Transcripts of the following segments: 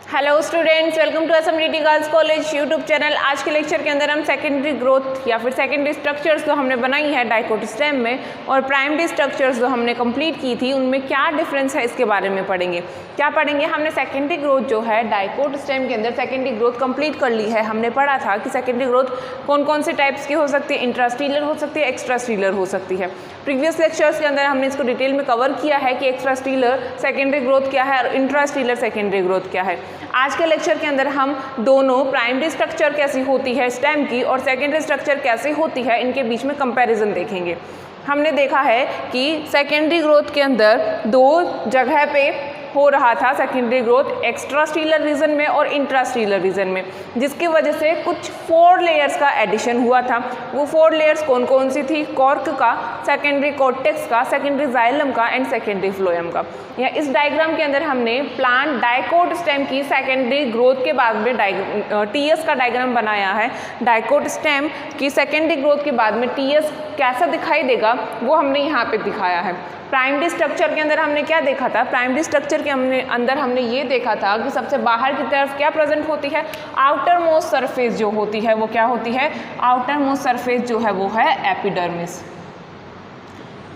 Hello students, welcome to Assam girls college YouTube channel. आज के lecture के अंदर हम सेकेंडरी ग्रोथ या फिर सेकेंडरी स्ट्रक्चर्स जो हमने बनाई है डाइकोट स्टेम में और प्राइमरी स्ट्रक्चर्स जो हमने कंप्लीट की थी उनमें क्या डिफरेंस है इसके बारे में पढ़ेंगे। क्या पढ़ेंगे? हमने सेकेंडरी ग्रोथ जो है डाइकोट स्टेम के अंदर सेकेंडरी ग्रोथ कंप्लीट कर ली है। हमने पढ़ा था कि सेकेंडरी ग्रोथ कौन कौन से टाइप्स की हो सकती है, इंट्रास्टीलर हो सकती है, एक्स्ट्रास्टीलर हो सकती है। प्रीवियस लेक्चर्स के अंदर हमने इसको डिटेल में कवर किया है कि एक्स्ट्रास्टीलर सेकेंडरी ग्रोथ क्या है और इंट्रास्टीलर सेकेंडरी ग्रोथ क्या है। आज के लेक्चर के अंदर हम दोनों प्राइमरी स्ट्रक्चर कैसी होती है स्टेम की और सेकेंडरी स्ट्रक्चर कैसे होती है इनके बीच में कंपैरिजन देखेंगे। हमने देखा है कि सेकेंडरी ग्रोथ के अंदर दो जगह पे हो रहा था सेकेंडरी ग्रोथ, एक्स्ट्रास्टीलर रीजन में और इंट्रास्टीलर रीजन में, जिसकी वजह से कुछ 4 लेयर्स का एडिशन हुआ था। वो 4 लेयर्स कौन कौन सी थी? कॉर्क का, सेकेंडरी कॉर्टेक्स का, सेकेंडरी जाइलम का एंड सेकेंडरी फ्लोएम का। या इस डायग्राम के अंदर हमने प्लांट डाइकोट स्टेम की सेकेंडरी ग्रोथ के बाद में टीएस का डायग्राम बनाया है। डाइकोट स्टेम की सेकेंडरी ग्रोथ के बाद में टीएस कैसा दिखाई देगा वो हमने यहाँ पे दिखाया है। प्राइमरी स्ट्रक्चर के अंदर हमने क्या देखा था? प्राइमरी स्ट्रक्चर के अंदर हमने ये देखा था कि सबसे बाहर की तरफ क्या प्रेजेंट होती है? आउटर मोस्ट सरफेस जो होती है वो क्या होती है? आउटर मोस्ट सरफेस जो है वो है एपिडर्मिस।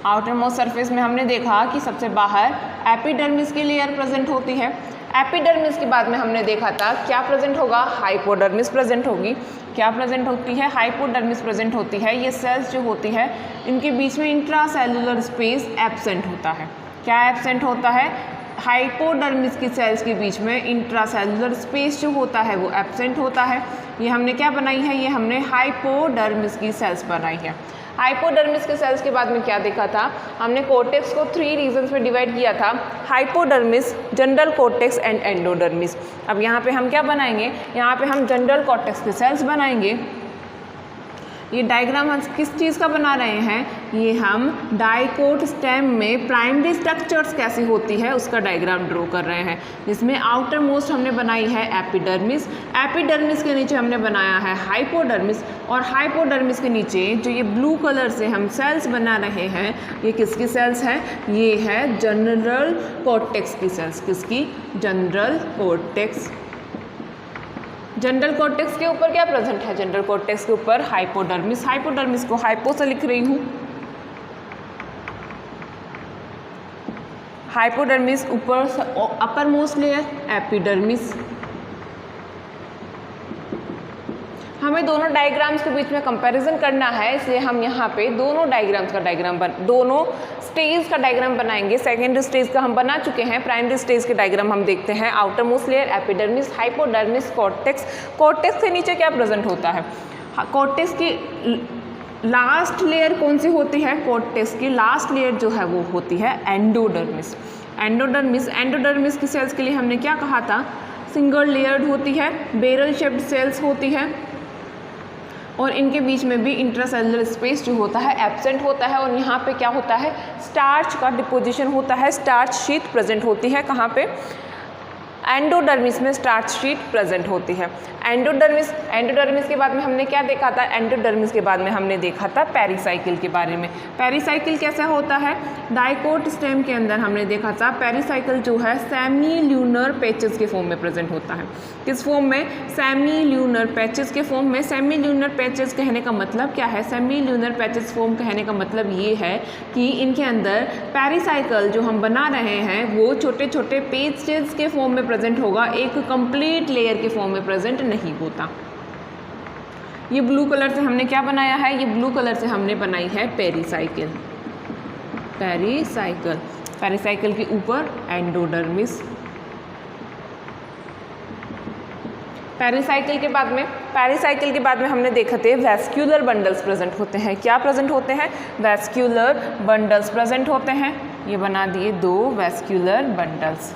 आउटर मोस्ट सरफेस में हमने देखा कि सबसे बाहर एपिडर्मिस की लेयर प्रेजेंट होती है। एपिडर्मिस के बाद में हमने देखा था क्या प्रेजेंट होगा? हाइपोडर्मिस प्रेजेंट होगी। क्या प्रेजेंट होती है? हाइपोडर्मिस प्रेजेंट होती है। ये सेल्स जो होती है इनके बीच में इंट्रासेलुलर स्पेस एब्सेंट होता है। क्या एब्सेंट होता है? हाइपोडर्मिस की सेल्स के बीच में इंट्रासेलुलर स्पेस जो होता है वो एब्सेंट होता है। ये हमने क्या बनाई है? ये हमने हाइपोडर्मिस की सेल्स बनाई है। हाइपोडर्मिस के सेल्स के बाद में क्या देखा था? हमने कोर्टेक्स को 3 रीजन्स में डिवाइड किया था, hypodermis, general cortex and endodermis. अब यहाँ पे हम क्या बनाएंगे? यहाँ पे हम जनरल कोर्टेक्स के सेल्स बनाएंगे। ये डायग्राम हम किस चीज़ का बना रहे हैं? ये हम डाइकोट स्टेम में प्राइमरी स्ट्रक्चर्स कैसी होती है उसका डायग्राम ड्रॉ कर रहे हैं, जिसमें आउटर मोस्ट हमने बनाई है एपिडर्मिस। एपिडर्मिस के नीचे हमने बनाया है हाइपोडर्मिस और हाइपोडर्मिस के नीचे जो ये ब्लू कलर से हम सेल्स बना रहे हैं ये किसकी सेल्स हैं? ये है जनरल कोर्टेक्स की सेल्स। किसकी? General cortex. जनरल कोर्टेक्स के ऊपर क्या प्रेजेंट है? जनरल कोर्टेक्स के ऊपर हाइपोडर्मिस। हाइपोडर्मिस को हाइपो से लिख रही हूँ। हाइपोडर्मिस ऊपर अपर मोस्ट लेयर एपिडर्मिस। हमें दोनों डायग्राम्स के बीच में कंपैरिजन करना है, इसलिए हम यहाँ पे दोनों डायग्राम्स का दोनों स्टेज का डायग्राम बनाएंगे। सेकेंडरी स्टेज का हम बना चुके हैं, प्राइमरी स्टेज के डायग्राम हम देखते हैं। Outer most layer epidermis, hypodermis, cortex. Cortex के नीचे क्या प्रेजेंट होता है? कॉर्टेक्स की लास्ट लेयर कौन सी होती है? कॉर्टेक्स की लास्ट लेयर जो है वो होती है एंडोडर्मिस। एंडोडर्मिस की सेल्स के लिए हमने क्या कहा था? सिंगल लेयर्ड होती है, बैरल शेप्ड सेल्स होती है और इनके बीच में भी इंट्रासेलुलर स्पेस जो होता है एब्सेंट होता है। और यहाँ पे क्या होता है? स्टार्च का डिपोजिशन होता है, स्टार्च शीट प्रेजेंट होती है। कहाँ पे? एंडोडर्मिस में स्टार्च शीट प्रेजेंट होती है। एंडोडर्मिस के बाद में हमने क्या देखा था? एंडोडर्मिस के बाद में हमने देखा था पेरिसाइकिल के बारे में। पेरिसाइकिल कैसा होता है? डाइकोट स्टेम के अंदर हमने देखा था पेरिसाइकिल जो है सेमी ल्यूनर पैचेस के फॉर्म में प्रेजेंट होता है। किस फॉर्म में? सेमी ल्यूनर पैचेस के फॉर्म में। सेमी ल्यूनर पैचेस कहने का मतलब क्या है? सेमी ल्यूनर पैचेस फॉर्म कहने का मतलब ये है कि इनके अंदर पेरिसाइकिल जो हम बना रहे हैं वो छोटे छोटे पैचेस के फॉर्म में प्रेजेंट होगा, एक कंप्लीट लेयर के फॉर्म में प्रेजेंट नहीं होता। ये ब्लू कलर से हमने क्या बनाया है? ये ब्लू कलर से हमने बनाई है पेरिसाइकिल। पेरिसाइकिल के ऊपर एंडोडर्मिस। पेरिसाइकिल के बाद में हमने देखा थे वैस्क्यूलर बंडल्स प्रेजेंट होते हैं। क्या प्रेजेंट होते हैं? वैस्क्यूलर बंडल्स प्रेजेंट होते हैं। ये बना दिए 2 वैस्क्यूलर बंडल्स।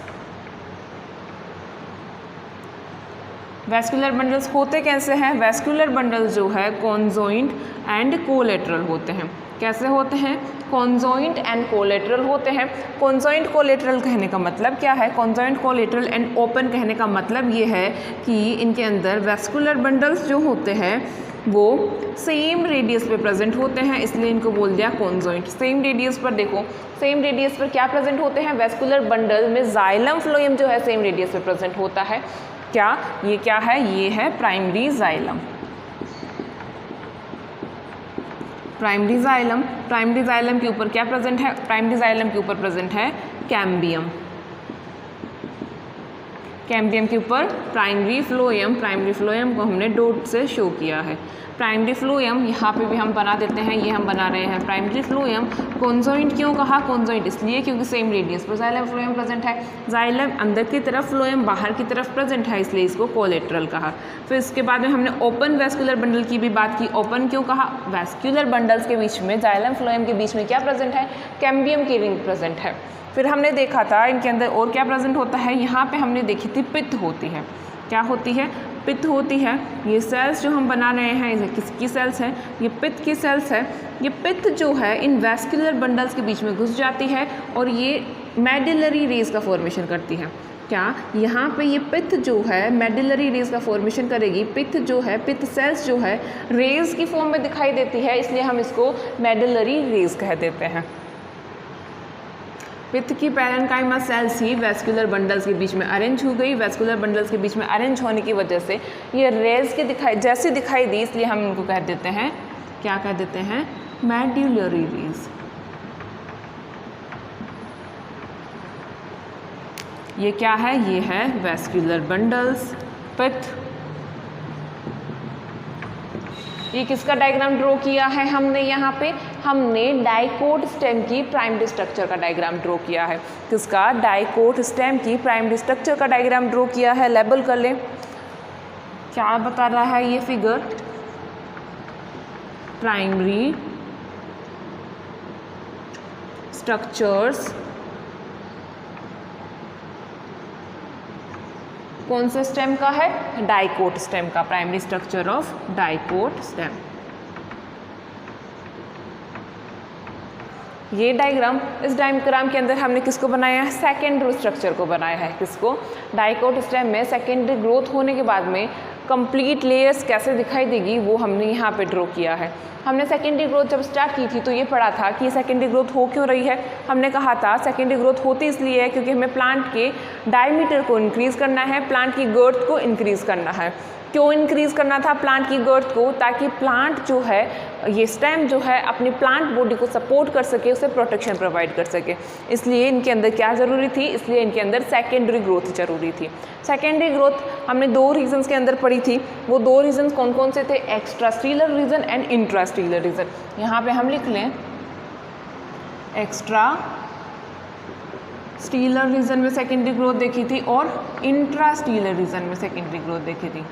वैस्कुलर बंडल्स होते कैसे हैं? वैस्कुलर बंडल्स जो है कॉन्जॉइंट एंड कोलेटरल होते हैं। कैसे होते हैं? कॉन्जॉइंट एंड कोलेटरल होते हैं। कॉन्जॉइंट कोलेटरल कहने का मतलब क्या है? कॉन्जॉइंट कोलेटरल एंड ओपन कहने का मतलब ये है कि इनके अंदर वैस्कुलर बंडल्स जो होते हैं वो सेम रेडियस पे प्रेजेंट होते हैं, इसलिए इनको बोल दिया कॉन्जॉइंट। सेम रेडियस पर देखो, सेम रेडियस पर क्या प्रेजेंट होते हैं, वेस्कुलर बंडल में जाइलम फ्लोएम जो है सेम रेडियस पे प्रेजेंट होता है। क्या ये क्या है, ये है primary xylem. Primary xylem, primary xylem के ऊपर क्या प्रेजेंट है, प्राइमरी जाइलम के ऊपर प्रेजेंट है कैम्बियम। कैम्बियम के ऊपर प्राइमरी फ्लोएम, प्राइमरी फ्लोएम को हमने डॉट से शो किया है। प्राइमरी फ्लोएम यहाँ पे भी हम बना देते हैं, ये हम बना रहे हैं प्राइमरी फ्लोएम। कॉन्जॉइंट क्यों कहा, कॉन्जॉइंट इसलिए क्योंकि सेम रेडियस पर जाइलम फ्लोएम प्रेजेंट है। जाइलम अंदर की तरफ, फ्लोएम बाहर की तरफ प्रेजेंट है, इसलिए इसको कोलेटरल कहा। फिर इसके बाद में हमने ओपन वेस्कुलर बंडल की भी बात की। ओपन क्यों कहा, वेस्कुलर बंडल्स के बीच में, जाइलम फ्लोएम के बीच में क्या प्रेजेंट है, कैम्बियम की रिंग प्रेजेंट है। फिर हमने देखा था इनके अंदर और क्या प्रेजेंट होता है, यहाँ पे हमने देखी थी पित्त होती है। क्या होती है, पित्त होती है। ये सेल्स जो हम बना रहे हैं ये किसकी सेल्स है, ये पित्त की सेल्स है। ये पित्त जो है इन वेस्कुलर बंडल्स के बीच में घुस जाती है और ये मेडुलरी रेज का फॉर्मेशन करती है। क्या यहाँ पे ये पित्त जो है मेडुलरी रेज का फॉर्मेशन करेगी। पित्त जो है, पित्त सेल्स जो है रेज की फॉर्म में दिखाई देती है, इसलिए हम इसको मेडुलरी रेज कह देते हैं। पित्त की पैरेन्काइमा सेल्स ही वेस्कुलर बंडल्स के बीच में अरेंज हो गई। वेस्कुलर बंडल्स के बीच में अरेंज होने की वजह से ये रेज के जैसी दिखाई दी, इसलिए हम इनको कह देते हैं, क्या कह देते हैं, मेडुलरी रेज। ये क्या है, ये है वेस्कुलर बंडल्स, पित्त। ये किसका डायग्राम ड्रॉ किया है हमने, यहाँ पे हमने डाइकोट स्टेम की प्राइमरी स्ट्रक्चर का डायग्राम ड्रॉ किया है। किसका, डाइकोट स्टेम की प्राइमरी स्ट्रक्चर का डायग्राम ड्रॉ किया है। लेबल कर लें, क्या बता रहा है ये फिगर, प्राइमरी स्ट्रक्चर्स, कौन से स्टेम का है, डाइकोट स्टेम का, primary structure of dicot stem. ये डायग्राम, इस डायग्राम के अंदर हमने किसको बनाया है, सेकेंडरी स्ट्रक्चर को बनाया है। किसको, डाइकोट स्टेम में सेकेंडरी ग्रोथ होने के बाद में कंप्लीट लेयर्स कैसे दिखाई देगी वो हमने यहाँ पे ड्रॉ किया है। हमने सेकेंडरी ग्रोथ जब स्टार्ट की थी तो ये पढ़ा था कि सेकेंडरी ग्रोथ हो क्यों रही है। हमने कहा था सेकेंडरी ग्रोथ होती इसलिए है क्योंकि हमें प्लांट के डायमीटर को इंक्रीज़ करना है, प्लांट की गर्थ को इंक्रीज़ करना है। क्यों इंक्रीज़ करना था प्लांट की गर्थ को, ताकि प्लांट जो है, ये स्टेम जो है अपनी प्लांट बॉडी को सपोर्ट कर सके, उसे प्रोटेक्शन प्रोवाइड कर सके। इसलिए इनके अंदर क्या ज़रूरी थी, इसलिए इनके अंदर सेकेंडरी ग्रोथ ज़रूरी थी। सेकेंडरी ग्रोथ हमने दो रीजन्स के अंदर पढ़ी थी। वो दो रीजन्स कौन कौन से थे, एक्स्ट्रास्टीलर रीजन एंड इंट्रास्टीलर रीजन। यहाँ पे हम लिख लें, एक्स्ट्रा स्टीलर रीजन में सेकेंडरी ग्रोथ देखी थी और इंट्रास्टीलर रीजन में सेकेंडरी ग्रोथ देखी थी।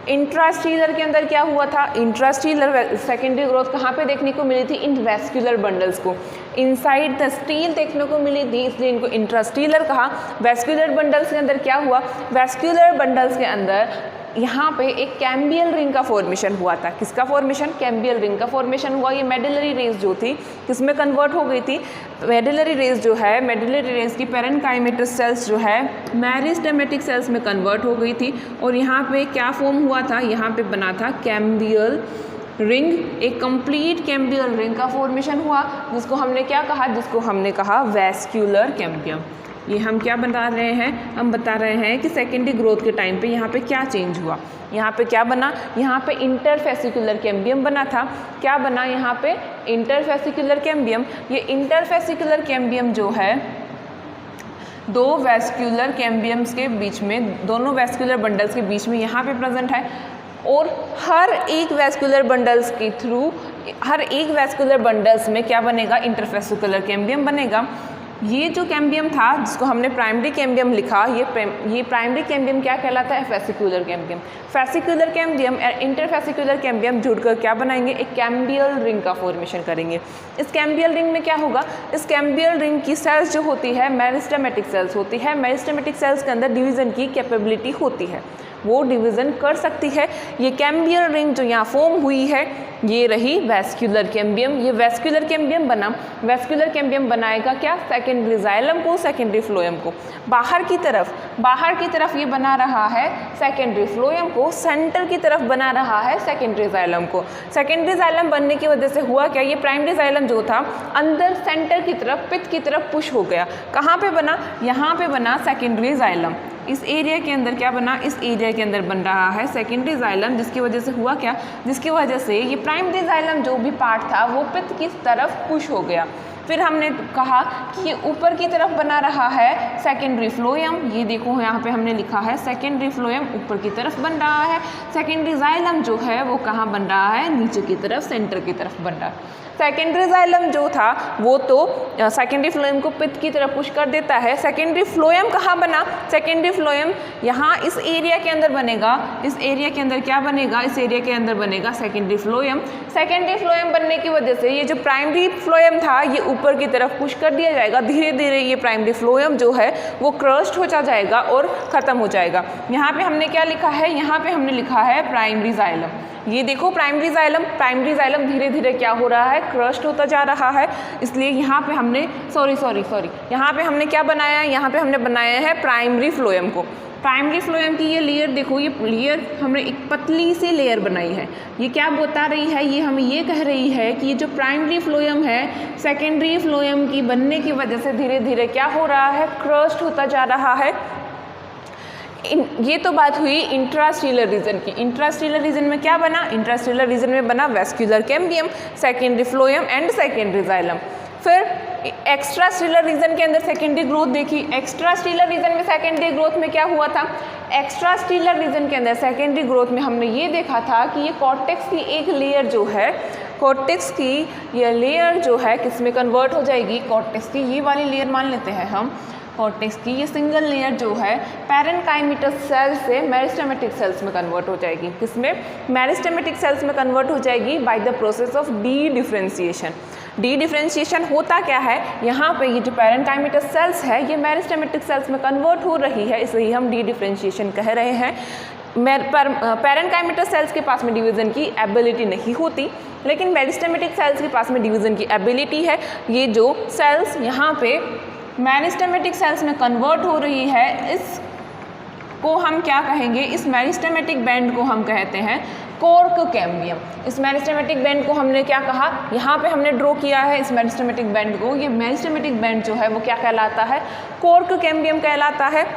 इंट्रास्टीलर के अंदर क्या हुआ था, इंट्रास्टीलर सेकेंडरी ग्रोथ कहाँ पे देखने को मिली थी, इन वेस्कुलर बंडल्स को इनसाइड द स्टील देखने को मिली थी, इसलिए इनको इंट्रास्टीलर कहा। वेस्कुलर बंडल्स के अंदर क्या हुआ, वेस्कुलर बंडल्स के अंदर यहाँ पे एक कैम्बियल रिंग का फॉर्मेशन हुआ था। किसका फॉर्मेशन, कैम्बियल रिंग का फॉर्मेशन हुआ। ये मेडुलरी रेज जो थी किसमें कन्वर्ट हो गई थी, मेडुलरी रेज जो है, मेडुलरी रेज की पैरेन्काइमेटस सेल्स जो है मेरिस्टेमेटिक सेल्स में कन्वर्ट हो गई थी। और यहाँ पे क्या फॉर्म हुआ था, यहाँ पे बना था कैम्बियल रिंग, एक कंप्लीट कैम्बियल रिंग का फॉर्मेशन हुआ, जिसको हमने क्या कहा, जिसको हमने कहा वेस्क्यूलर कैम्बियम। ये हम क्या बता रहे हैं, हम बता रहे हैं कि सेकेंडरी ग्रोथ के टाइम पे यहाँ पे क्या चेंज हुआ। यहाँ पे क्या बना, यहाँ पे इंटरफेसिकुलर कैम्बियम बना था। क्या बना यहाँ पे, इंटरफेसिकुलर कैम्बियम। ये इंटरफेसिकुलर कैम्बियम जो है दो वेस्क्यूलर कैम्बियम्स के बीच में, दोनों वेस्क्यूलर बंडल्स के बीच में यहाँ पे प्रेजेंट है। और हर एक वेस्कुलर बंडल्स के थ्रू, हर एक वेस्कुलर बंडल्स में क्या बनेगा, इंटरफेसिकुलर कैम्बियम बनेगा। ये जो कैम्बियम था जिसको हमने प्राइमरी कैम्बियम लिखा, ये प्राइमरी कैम्बियम क्या कहलाता है, फेसिकुलर कैम्बियम। फेसिकुलर कैम्बियम और इंटरफेसिकुलर कैम्बियम जुड़कर क्या बनाएंगे, एक कैम्बियल रिंग का फॉर्मेशन करेंगे। इस कैम्बियल रिंग में क्या होगा, इस कैम्बियल रिंग की सेल्स जो होती है मेरिस्टेमेटिक सेल्स होती है। मेरिस्टेमेटिक सेल्स के अंदर डिवीज़न की कैपेबिलिटी होती है, वो डिवीज़न कर सकती है। ये कैम्बियल रिंग जो यहाँ फॉर्म हुई है ये रही वेस्कुलर कैम्बियम। ये वेस्कुलर कैम्बियम बना, वेस्कुलर कैम्बियम बनाएगा क्या, सेकेंडरी जाइलम को, सेकेंडरी फ्लोएम को। बाहर की तरफ ये बना रहा है सेकेंडरी फ्लोएम को, सेंटर की तरफ बना रहा है सेकेंडरी जाइलम को। सेकेंडरी जाइलम बनने की वजह से हुआ क्या, ये प्राइमरी जाइलम जो था अंदर सेंटर की तरफ, पित्त की तरफ पुश हो गया। कहाँ पे बना, यहाँ पे बना सेकेंडरी जाइलम। इस एरिया के अंदर क्या बना, इस एरिया के अंदर बन रहा है सेकेंडरी जाइलम, जिसकी वजह से हुआ क्या, जिसकी वजह से ये प्राइमरी जाइलम जो भी पार्ट था वो पित्त की तरफ पुश हो गया। फिर हमने कहा कि ये ऊपर की तरफ बना रहा है सेकेंडरी फ्लोएम। ये देखो यहाँ पे हमने लिखा है सेकेंडरी फ्लोएम ऊपर की तरफ बन रहा है। सेकेंडरी जाइलम जो है वो कहाँ बन रहा है, नीचे की तरफ, सेंटर की तरफ बन रहा है। सेकेंडरी जाइलम जो था वो तो सेकेंडरी फ्लोएम को पित्त की तरफ पुश कर देता है। सेकेंडरी फ्लोएम कहाँ बना, सेकेंडरी फ्लोएम यहाँ इस एरिया के अंदर बनेगा। इस एरिया के अंदर क्या बनेगा, इस एरिया के अंदर बनेगा सेकेंडरी फ्लोएम। सेकेंडरी फ्लोएम बनने की वजह से ये जो प्राइमरी फ्लोएम था ये ऊपर की तरफ पुश कर दिया जाएगा। धीरे धीरे ये प्राइमरी फ्लोएम जो है वो क्रस्ट हो जाएगा और ख़त्म हो जाएगा। यहाँ पे हमने क्या लिखा है, यहाँ पे हमने लिखा है प्राइमरी जाइलम। ये देखो प्राइमरी जाइलम धीरे धीरे क्या हो रहा है, क्रस्ट होता जा रहा है। इसलिए यहाँ पे हमने यहाँ पे हमने क्या बनाया, यहाँ पे हमने बनाया है प्राइमरी फ्लोएम को। प्राइमरी फ्लोएम की ये लेयर देखो, ये लेयर हमने एक पतली सी लेयर बनाई है। ये क्या बता रही है, ये हमें ये कह रही है कि ये जो प्राइमरी फ्लोएम है सेकेंडरी फ्लोएम की बनने की वजह से धीरे धीरे क्या हो रहा है, क्रस्ट होता जा रहा है। ये तो बात हुई इंट्रास्टीलर रीजन की। इंट्रास्टीलर रीजन में क्या बना, इंट्रास्टीलर रीजन में बना vascular cambium, secondary phloem and secondary xylem. फिर एक्स्ट्रास्टीलर रीजन के अंदर सेकेंडरी ग्रोथ देखी। एक्स्ट्रास्टीलर रीजन में सेकेंडरी ग्रोथ में क्या हुआ था, एक्स्ट्रास्टीलर रीजन के अंदर सेकेंडरी ग्रोथ में हमने ये देखा था कि ये कॉर्टेक्स की एक लेयर जो है, कॉर्टेक्स की ये लेयर जो है किस में कन्वर्ट हो जाएगी, कॉर्टेक्स की ये वाली लेयर मान लेते हैं हम, कॉर्टेक्स की ये सिंगल लेयर जो है पैरेनकाइमेटस सेल से मेरिस्टेमेटिक सेल्स में कन्वर्ट हो जाएगी। किसमें, मेरिस्टेमेटिक सेल्स में कन्वर्ट हो जाएगी by the process of D differentiation. D differentiation होता क्या है, यहाँ पे ये जो पैरेनकाइमेटस सेल्स है ये मेरिस्टेमेटिक सेल्स में कन्वर्ट हो रही है, इसलिए हम डी डिफ्रेंशिएशन कह रहे हैं। पैरेनकाइमेटस सेल्स के पास में डिवीज़न की एबिलिटी नहीं होती, लेकिन मेरिस्टेमेटिक सेल्स के पास में डिवीज़न की एबिलिटी है। ये जो सेल्स यहाँ पे मेरिस्टेमेटिक सेल्स में कन्वर्ट हो रही है, इस को हम क्या कहेंगे, इस मेरिस्टेमेटिक बैंड को हम कहते हैं कॉर्क कैम्बियम। इस मेरिस्टेमेटिक बैंड को हमने क्या कहा, यहाँ पे हमने ड्रॉ किया है इस मेरिस्टेमेटिक बैंड को। ये मेरिस्टेमेटिक बैंड जो है वो क्या कहलाता है, कॉर्क कैम्बियम कहलाता है।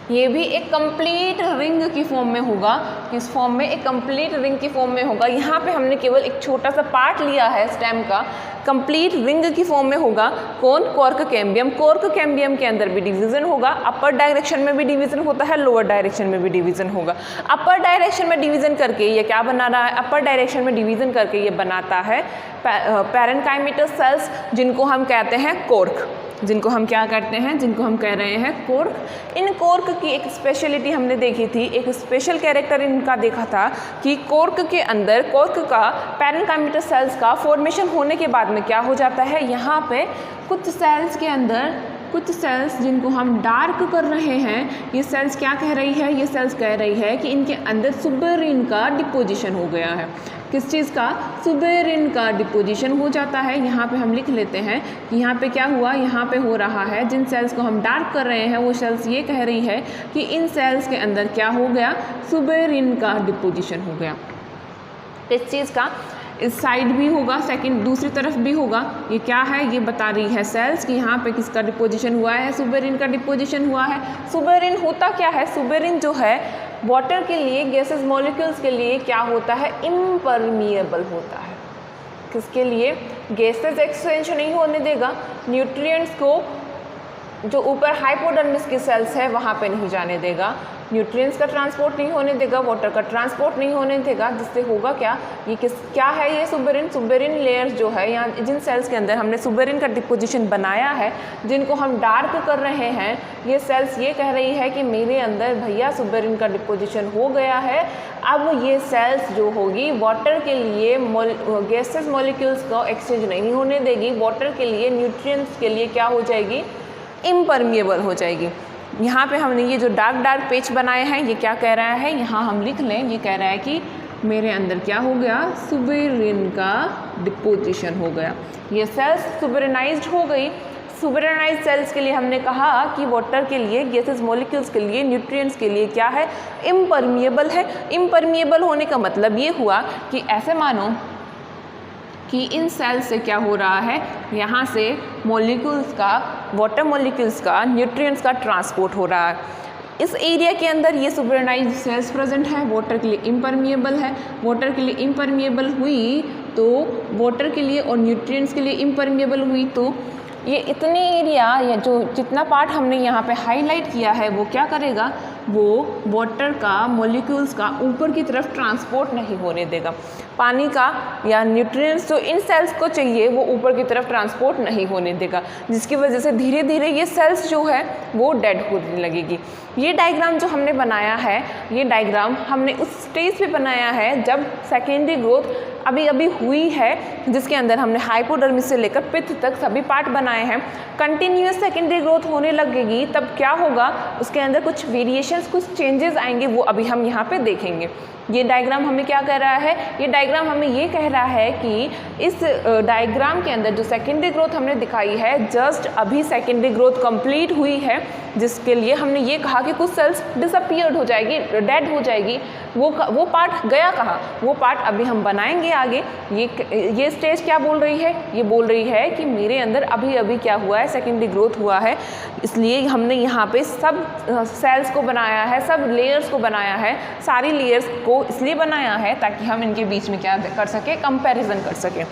ये भी एक कंप्लीट रिंग की फॉर्म में होगा। किस फॉर्म में, एक कंप्लीट रिंग की फॉर्म में होगा। यहाँ पे हमने केवल एक छोटा सा पार्ट लिया है स्टेम का, कंप्लीट रिंग की फॉर्म में होगा। कौन, कॉर्क कैम्बियम। कॉर्क कैम्बियम के अंदर भी डिवीज़न होगा, अपर डायरेक्शन में भी डिवीज़न होता है, लोअर डायरेक्शन में भी डिवीज़न होगा। अपर डायरेक्शन में डिवीज़न करके ये क्या बना रहा है, अपर डायरेक्शन में डिवीज़न करके ये बनाता है पैरेनकाइमेटस सेल्स, जिनको हम कहते हैं कॉर्क, जिनको हम क्या करते हैं, जिनको हम कह रहे हैं कॉर्क। इन कॉर्क की एक स्पेशलिटी हमने देखी थी, एक स्पेशल कैरेक्टर इनका देखा था कि कॉर्क के अंदर, कॉर्क का पैरेनकाइमेटस सेल्स का फॉर्मेशन होने के बाद में क्या हो जाता है, यहाँ पे कुछ सेल्स के अंदर, कुछ सेल्स जिनको हम डार्क कर रहे हैं, ये सेल्स क्या कह रही है, ये सेल्स कह रही है कि इनके अंदर सुबेरिन का डिपोजिशन हो गया है। किस चीज़ का, सुबेरिन का डिपोजिशन हो जाता है। यहाँ पे हम लिख लेते हैं कि यहाँ पे क्या हुआ, यहाँ पे हो रहा है, जिन सेल्स को हम डार्क कर रहे हैं वो सेल्स ये कह रही है कि इन सेल्स के अंदर क्या हो गया, सुबेरिन का डिपोजिशन हो गया। किस चीज़ का, इस साइड भी होगा, सेकंड दूसरी तरफ भी होगा। ये क्या है, ये बता रही है सेल्स कि यहाँ पे किसका डिपोजिशन हुआ है, सुबेरिन का डिपोजिशन हुआ है। सुबेरिन होता क्या है, सुबेरिन जो है वाटर के लिए, गैसेस मॉलिक्यूल्स के लिए क्या होता है, इम्परमिएबल होता है। किसके लिए, गैसेस एक्सचेंज नहीं होने देगा, न्यूट्रिएंट्स को जो ऊपर हाइपोडर्मिस की सेल्स है वहाँ पे नहीं जाने देगा, न्यूट्रिएंट्स का ट्रांसपोर्ट नहीं होने देगा, वाटर का ट्रांसपोर्ट नहीं होने देगा, जिससे होगा क्या, ये क्या है, ये सुबेरिन, सुबेरिन लेयर्स जो है, यहाँ जिन सेल्स के अंदर हमने सुबेरिन का डिपोजिशन बनाया है, जिनको हम डार्क कर रहे हैं, ये सेल्स ये कह रही है कि मेरे अंदर भैया सुबेरिन का डिपोजिशन हो गया है। अब ये सेल्स जो होगी वाटर के लिए गैसेस मॉलिक्यूल्स को एक्सचेंज नहीं होने देगी, वाटर के लिए, न्यूट्रिएंट्स के लिए क्या हो जाएगी, इम्परमिएबल हो जाएगी। यहाँ पे हमने ये जो डार्क डार्क पेच बनाए हैं, ये क्या कह रहा है, यहाँ हम लिख लें, ये कह रहा है कि मेरे अंदर क्या हो गया, सुबेरिन का डिपोजिशन हो गया। ये सेल्स सुबेरिनाइज्ड हो गई। सुपरनाइज्ड सेल्स के लिए हमने कहा कि वाटर के लिए, गैसेस मॉलिक्यूल्स के लिए, न्यूट्रिएंट्स के लिए क्या है, इम्परमिएबल है। इम्परमिएबल होने का मतलब ये हुआ कि ऐसे मानो कि इन सेल्स से क्या हो रहा है, यहाँ से मॉलिक्यूल्स का, वाटर मॉलिक्यूल्स का, न्यूट्रिएंट्स का ट्रांसपोर्ट हो रहा है। इस एरिया के अंदर ये सुपरनाइज्ड सेल्स प्रेजेंट है, वाटर के लिए इम्परमिएबल है। वाटर के लिए इम्परमिएबल हुई तो वाटर के लिए और न्यूट्रिएंट्स के लिए इम्परमिएबल हुई तो ये इतने एरिया या जो जितना पार्ट हमने यहाँ पे हाईलाइट किया है वो क्या करेगा, वो वाटर का मॉलिक्यूल्स का ऊपर की तरफ ट्रांसपोर्ट नहीं होने देगा। पानी का या न्यूट्रिएंट्स जो इन सेल्स को चाहिए वो ऊपर की तरफ ट्रांसपोर्ट नहीं होने देगा, जिसकी वजह से धीरे धीरे ये सेल्स जो है वो डेड होने लगेगी। ये डायग्राम जो हमने बनाया है, ये डायग्राम हमने उस स्टेज पे बनाया है जब सेकेंडरी ग्रोथ अभी अभी हुई है, जिसके अंदर हमने हाइपोडर्मिस से लेकर पित्त तक सभी पार्ट बनाए हैं। कंटिन्यूअस सेकेंडरी ग्रोथ होने लगेगी तब क्या होगा, उसके अंदर कुछ वेरिएशंस, कुछ चेंजेस आएंगे, वो अभी हम यहाँ पे देखेंगे। ये डायग्राम हमें क्या कह रहा है, ये डायग्राम हमें ये कह रहा है कि इस डायग्राम के अंदर जो सेकेंडरी ग्रोथ हमने दिखाई है, जस्ट अभी सेकेंडरी ग्रोथ कंप्लीट हुई है, जिसके लिए हमने ये कहा कि कुछ सेल्स डिसअपीयर्ड हो जाएगी, डेड हो जाएगी। वो पार्ट गया कहाँ, वो पार्ट अभी हम बनाएंगे आगे। ये स्टेज क्या बोल रही है, ये बोल रही है कि मेरे अंदर अभी अभी क्या हुआ है, सेकेंडरी ग्रोथ हुआ है, इसलिए हमने यहाँ पे सब सेल्स को बनाया है, सब लेयर्स को बनाया है। सारी लेयर्स को इसलिए बनाया है ताकि हम इनके बीच में क्या कर सके, कंपैरिजन कर सके।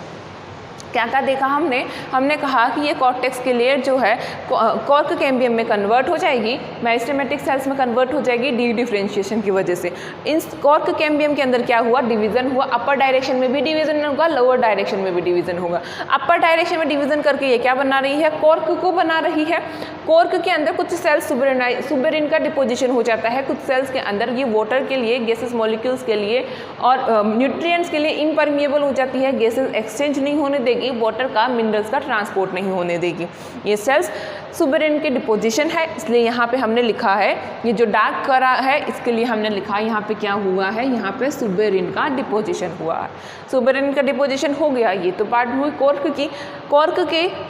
क्या क्या देखा हमने कहा कि ये कॉर्टेक्स की लेयर जो है कॉर्क कैम्बियम में कन्वर्ट हो जाएगी, मेरिस्टेमेटिक सेल्स में कन्वर्ट हो जाएगी डी डिफरेंशिएशन की वजह से। इन कॉर्क कैम्बियम के अंदर क्या हुआ, डिवीजन हुआ। अपर डायरेक्शन में भी डिवीजन होगा, लोअर डायरेक्शन में भी डिवीजन होगा। अपर डायरेक्शन में डिवीजन करके ये क्या बना रही है, कॉर्क को बना रही है। कॉर्क के अंदर कुछ सेल्स सुबेरिन का डिपोजिशन हो जाता है, कुछ सेल्स के अंदर ये वाटर के लिए, गैसेस मॉलिक्यूल्स के लिए और न्यूट्रिएंट्स के लिए इम्परमिएबल हो जाती है। गैसेस एक्सचेंज नहीं होने देगी, वाटर का, मिनरल्स का ट्रांसपोर्ट नहीं होने देगी। ये सेल्स सुबेरिन के डिपोजिशन है, इसलिए यहाँ पे हमने लिखा है, ये जो डार्क करा है इसके लिए हमने लिखा यहाँ पे क्या हुआ है, यहाँ पे सुबेरिन का डिपोजिशन हुआ है। सुबेरिन का डिपोजिशन हो गया, ये तो पार्ट हुई कॉर्क की।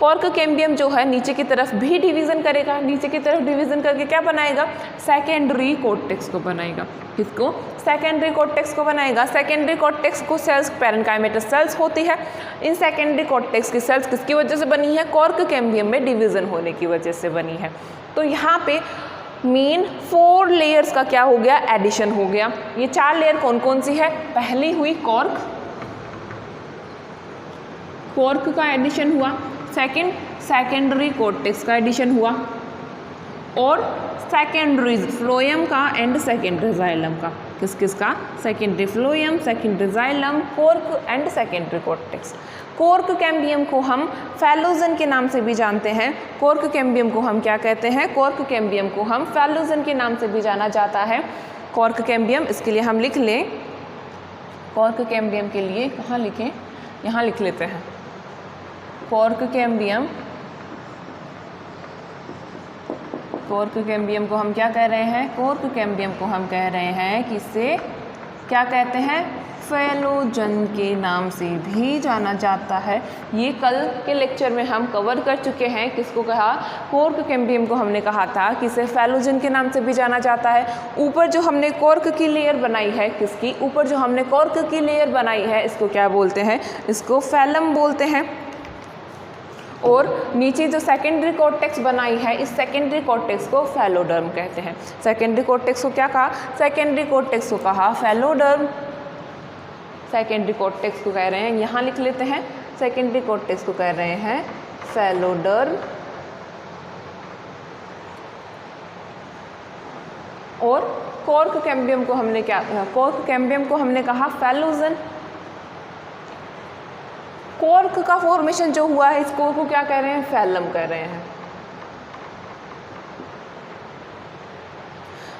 कॉर्क कैम्बियम जो है नीचे की तरफ भी डिवीजन करेगा, नीचे की तरफ डिवीजन करके क्या बनाएगा, सेकेंडरी कॉर्टेक्स को बनाएगा। किसको, सेकेंडरी कॉर्टेक्स को बनाएगा। सेकेंडरी कॉर्टेक्स को सेल्स पैरेन्काइमेटस सेल्स होती है। इन सेकेंडरी कॉर्टेक्स की सेल्स किसकी वजह से बनी है, कॉर्क कैम्बियम में डिवीजन होने की वजह से बनी है। तो यहाँ पे मेन 4 लेयर्स का क्या हो गया, एडिशन हो गया। ये 4 लेयर कौन कौन सी है, पहली हुई कॉर्क का एडिशन हुआ, सेकेंडरी कॉर्टेक्स का एडिशन हुआ और सेकेंडरी फ्लोएम का एंड सेकेंडरी जाइलम का। किसका, secondary phloem, secondary xylem, cork and secondary cortex. Cork cambium को हम फैलोजन के नाम से भी जानते हैं। कॉर्क कैम्बियम को हम क्या कहते हैं, कॉर्क कैम्बियम को हम फैलोजन के नाम से भी जाना जाता है। कॉर्क कैम्बियम, इसके लिए हम लिख लें, कॉर्क कैम्बियम के लिए कहाँ लिखें, यहाँ लिख लेते हैं। कॉर्क कैम्बियम को हम क्या कह रहे हैं, कॉर्क कैम्बियम को हम कह रहे हैं कि इसे क्या कहते हैं, फैलोजन के नाम से भी जाना जाता है। ये कल के लेक्चर में हम कवर कर चुके हैं। किसको कहा, कॉर्क कैम्बियम को हमने कहा था कि इसे फैलोजन के नाम से भी जाना जाता है। ऊपर जो हमने कॉर्क की लेयर बनाई है, किसकी, ऊपर जो हमने कॉर्क की लेयर बनाई है, इसको क्या बोलते हैं, इसको फैलम बोलते हैं। और नीचे जो सेकेंडरी कॉर्टेक्स बनाई है, इस सेकेंडरी कॉर्टेक्स को फैलोडर्म कहते हैं। सेकेंडरी कॉर्टेक्स को क्या कहा, सेकेंडरी कॉर्टेक्स को कहा फैलोडर्म। सेकेंडरी कॉर्टेक्स को कह रहे हैं, यहाँ लिख लेते हैं, सेकेंडरी कॉर्टेक्स को कह रहे हैं फैलोडर्म। और कॉर्क कैम्बियम को हमने क्या, कॉर्क कैम्बियम को हमने कहा फैलोजन। कॉर्क का फॉर्मेशन जो हुआ है, इसको को क्या कह रहे हैं, फैलम कह रहे हैं।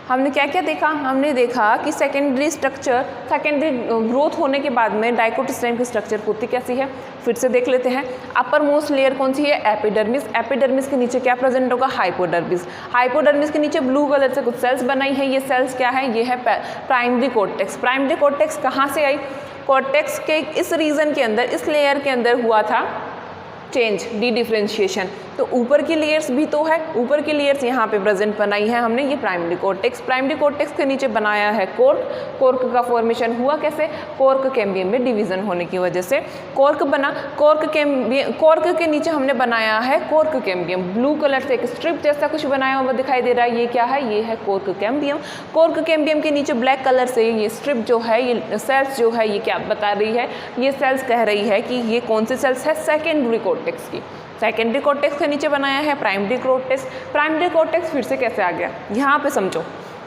हमने क्या क्या देखा, हमने देखा कि सेकेंडरी स्ट्रक्चर, सेकेंडरी ग्रोथ होने के बाद में डाइकोट स्टेम की स्ट्रक्चर होती कैसी है, फिर से देख लेते हैं। अपर मोस्ट लेयर कौन सी है, एपिडर्मिस। एपिडर्मिस के नीचे क्या प्रेजेंट होगा, हाइपोडर्मिस। हाइपोडर्मिस के नीचे ब्लू कलर से कुछ सेल्स बनाई है। ये सेल्स क्या है, ये है प्राइमरी कॉर्टेक्स। प्राइमरी कॉर्टेक्स कहाँ से आई, कॉर्टेक्स के इस रीजन के अंदर, इस लेयर के अंदर हुआ था चेंज, डी डिफरेंशिएशन। तो ऊपर की लेयर्स भी तो है, ऊपर की लेयर्स यहाँ पे प्रेजेंट बनाई है हमने, ये प्राइमरी कॉर्टेक्स। प्राइमरी कॉर्टेक्स के नीचे बनाया है कॉर्क। कॉर्क का फॉर्मेशन हुआ कैसे? कॉर्क कैम्बियम में डिवीजन होने की वजह से कॉर्क बना। कॉर्क के नीचे हमने बनाया है कॉर्क कैम्बियम। ब्लू कलर से एक स्ट्रिप जैसा कुछ बनाया हुआ दिखाई दे रहा है, ये क्या है? ये है कॉर्क कैम्बियम। कॉर्क कैम्बियम के नीचे ब्लैक कलर से ये स्ट्रिप जो है, ये सेल्स जो है, ये क्या बता रही है? ये सेल्स कह रही है कि ये कौन से सेल्स है? सेकेंडरी कॉर्टेक्स की। सेकेंडरी कॉर्टेक्स के नीचे बनाया है प्राइमरी कॉर्टेक्स। प्राइमरी कॉर्टेक्स फिर से कैसे आ गया? यहाँ पे समझो,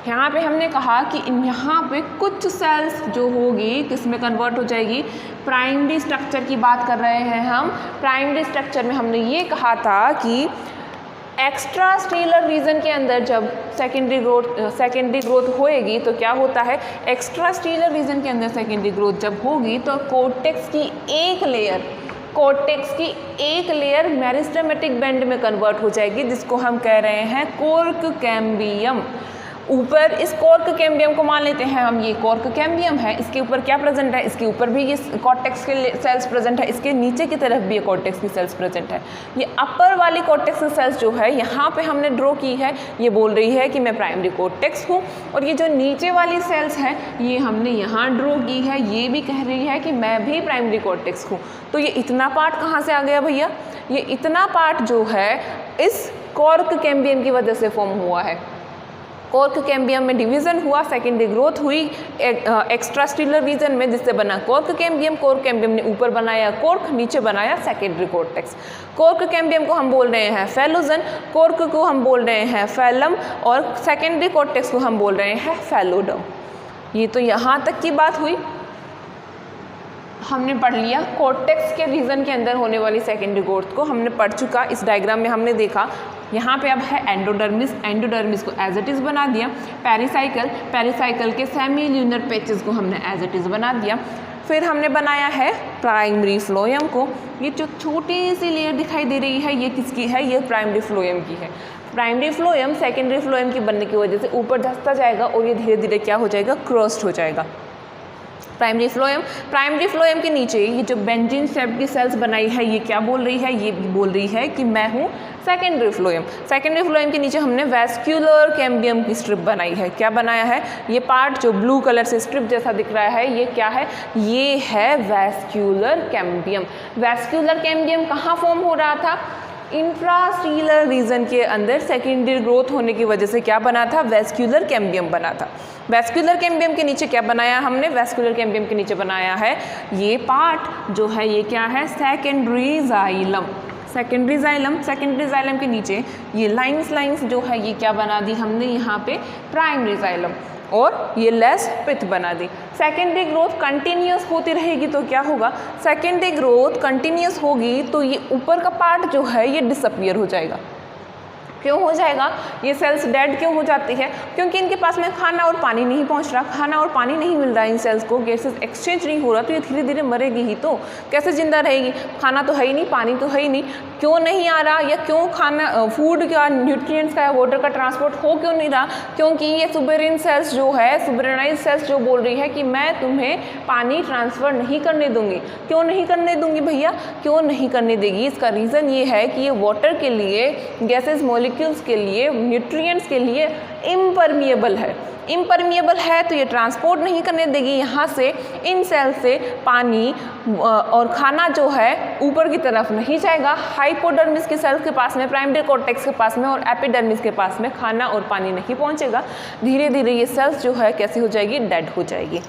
यहाँ पे हमने कहा कि यहाँ पे कुछ सेल्स जो होगी किस में कन्वर्ट हो जाएगी? प्राइमरी स्ट्रक्चर की बात कर रहे हैं हम। प्राइमरी स्ट्रक्चर में हमने ये कहा था कि एक्स्ट्रा स्टेलर रीजन के अंदर जब सेकेंडरी ग्रोथ होएगी तो क्या होता है? एक्स्ट्रा स्टेलर रीजन के अंदर सेकेंडरी ग्रोथ जब होगी तो कॉर्टेक्स की एक लेयर मेरिस्टेमेटिक बैंड में कन्वर्ट हो जाएगी, जिसको हम कह रहे हैं कॉर्क कैम्बियम। ऊपर इस कॉर्क कैम्बियम को मान लेते हैं हम, ये कॉर्क कैम्बियम है। इसके ऊपर क्या प्रेजेंट है? इसके ऊपर भी ये कॉर्टेक्स के सेल्स प्रेजेंट है, इसके नीचे की तरफ भी ये कॉर्टेक्स की सेल्स प्रेजेंट है। ये अपर वाली कॉर्टेक्स की सेल्स जो है यहाँ पे हमने ड्रॉ की है, ये बोल रही है कि मैं प्राइमरी कॉर्टेक्स हूँ। और ये जो नीचे वाली सेल्स हैं ये हमने यहाँ ड्रॉ की है, ये भी कह रही है कि मैं भी प्राइमरी कॉर्टेक्स हूँ। तो ये इतना पार्ट कहाँ से आ गया भैया? ये इतना पार्ट जो है इस कॉर्क कैम्बियम की वजह से फॉर्म हुआ है। कॉर्क कैम्बियम में डिवीजन हुआ, सेकेंडरी ग्रोथ हुई एक्स्ट्रा स्टेलर रीजन में, जिससे बना कॉर्क कैम्बियम। कॉर्क कैम्बियम ने ऊपर बनाया कॉर्क, नीचे बनाया सेकेंडरी कॉर्टेक्स। कॉर्क कैम्बियम को हम बोल रहे हैं फेलोजन, कॉर्क को हम बोल रहे हैं फैलम, और सेकेंडरी कॉर्टेक्स को हम बोल रहे हैं फैलोडम। ये तो यहाँ तक की बात हुई, हमने पढ़ लिया। कॉर्टेक्स के रीजन के अंदर होने वाली सेकेंडरी ग्रोथ को हमने पढ़ चुका। इस डायग्राम में हमने देखा, यहाँ पे अब है एंडोडर्मिस, एंडोडर्मिस को एज इट इज़ बना दिया। पेरिसाइकल, पेरिसाइकल के सेमी ल्यूनर पैचेस को हमने एज इट इज़ बना दिया। फिर हमने बनाया है प्राइमरी फ्लोएम को। ये जो छोटी सी लेयर दिखाई दे रही है ये किसकी है? ये प्राइमरी फ्लोएम की है। प्राइमरी फ्लोएम सेकेंडरी फ्लोएम की बनने की वजह से ऊपर धंसता जाएगा और ये धीरे धीरे क्या हो जाएगा? क्रॉस्ड हो जाएगा। प्राइमरी फ्लोएम के नीचे ये जो बेंजीन शेप की सेल्स बनाई है, ये क्या बोल रही है? ये बोल रही है कि मैं हूँ सेकेंडरी फ्लोएम। सेकेंडरी फ्लोएम के नीचे हमने वैस्क्यूलर कैम्बियम की स्ट्रिप बनाई है। क्या बनाया है? ये पार्ट जो ब्लू कलर से स्ट्रिप जैसा दिख रहा है, ये क्या है? ये है वैस्क्यूलर कैम्बियम। वैस्क्यूलर कैम्बियम कहाँ फॉर्म हो रहा था? इंफ्रास्टीलर रीजन के अंदर सेकेंडरी ग्रोथ होने की वजह से क्या बना था? वैस्क्यूलर कैम्बियम बना था। वैस्क्यूलर कैम्बियम के नीचे क्या बनाया हमने? वैस्क्यूलर कैम्बियम के नीचे बनाया है ये पार्ट जो है, ये क्या है? Secondary xylem. सेकेंडरी जाइलम के नीचे ये लाइंस जो है, ये क्या बना दी हमने यहाँ पे? Primary xylem. और ये लेस पिथ बना दी। सेकेंडरी ग्रोथ कंटिन्यूस होती रहेगी तो क्या होगा? सेकेंडरी ग्रोथ कंटिन्यूस होगी तो ये ऊपर का पार्ट जो है ये डिसअपियर हो जाएगा। क्यों हो जाएगा? ये सेल्स डेड क्यों हो जाती है? क्योंकि इनके पास में खाना और पानी नहीं पहुंच रहा, खाना और पानी नहीं मिल रहा इन सेल्स को, गैसेस एक्सचेंज नहीं हो रहा, तो ये धीरे धीरे मरेगी ही। तो कैसे जिंदा रहेगी? खाना तो है ही नहीं, पानी तो है ही नहीं। क्यों नहीं आ रहा, या क्यों खाना, फूड का, न्यूट्रिएंट्स का या वाटर का ट्रांसपोर्ट हो क्यों नहीं रहा? क्योंकि ये सुबेरिन सेल्स जो है, सुबेरिनाइज सेल्स जो बोल रही है कि मैं तुम्हें पानी ट्रांसफ़र नहीं करने दूंगी। क्यों नहीं करने दूंगी भैया? क्यों नहीं करने देगी? इसका रीज़न ये है कि ये वाटर के लिए, गैसेज मॉलिक्यूल्स के लिए, न्यूट्रिएंट्स के लिए इम्परमिएबल है। इम्परमिएबल है तो ये ट्रांसपोर्ट नहीं करने देगी यहाँ से, इन सेल से पानी और खाना जो है ऊपर की तरफ नहीं जाएगा। हाइपोडर्मिस के सेल्स के पास में, प्राइमरी कॉर्टेक्स के पास में और एपिडर्मिस के पास में खाना और पानी नहीं पहुँचेगा। धीरे धीरे ये सेल्स जो है कैसी हो जाएगी? डेड हो जाएगी।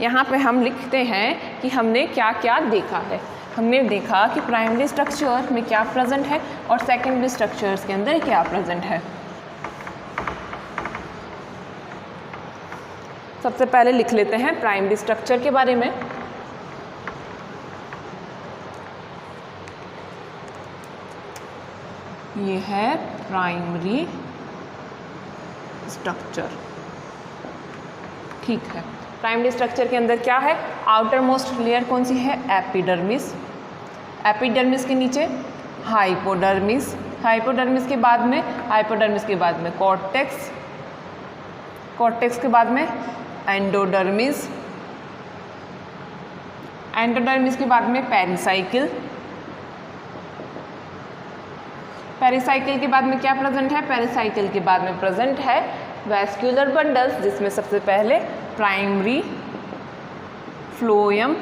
यहाँ पे हम लिखते हैं कि हमने क्या क्या देखा है। हमने देखा कि प्राइमरी स्ट्रक्चर में क्या प्रेजेंट है और सेकेंडरी स्ट्रक्चर्स के अंदर क्या प्रेजेंट है। सबसे पहले लिख लेते हैं प्राइमरी स्ट्रक्चर के बारे में। ये है प्राइमरी स्ट्रक्चर, ठीक है। प्राइमरी स्ट्रक्चर के अंदर क्या है? आउटर मोस्ट लेयर कौन सी है? एपिडर्मिस। एपिडर्मिस के नीचे हाइपोडर्मिस, हाइपोडर्मिस के बाद में कॉर्टेक्स, कॉर्टेक्स के बाद में एंडोडर्मिस, एंडोडर्मिस के बाद में पेरिसाइकिल, पेरिसाइकिल के बाद में क्या प्रेजेंट है? पेरिसाइकिल के बाद में प्रेजेंट है वैस्कुलर बंडल्स, जिसमें सबसे पहले प्राइमरी फ्लोएम,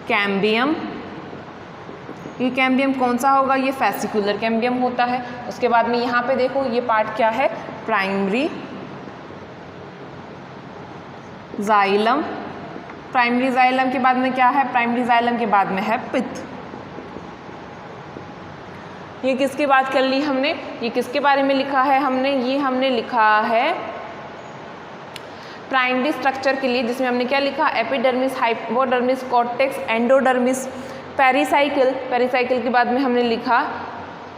कैम्बियम। ये कैम्बियम कौन सा होगा? ये फेसिकुलर कैम्बियम होता है। उसके बाद में यहाँ पे देखो ये पार्ट क्या है? Primary xylem. प्राइमरी जाइलम के बाद में क्या है? प्राइमरी जाइलम के बाद में है पित्त। ये किसकी बात कर ली हमने? ये किसके बारे में लिखा है हमने? ये हमने लिखा है प्राइमरी स्ट्रक्चर के लिए, जिसमें हमने क्या लिखा? Epidermis, hypodermis, cortex, endodermis, pericycle. Pericycle के बाद में हमने लिखा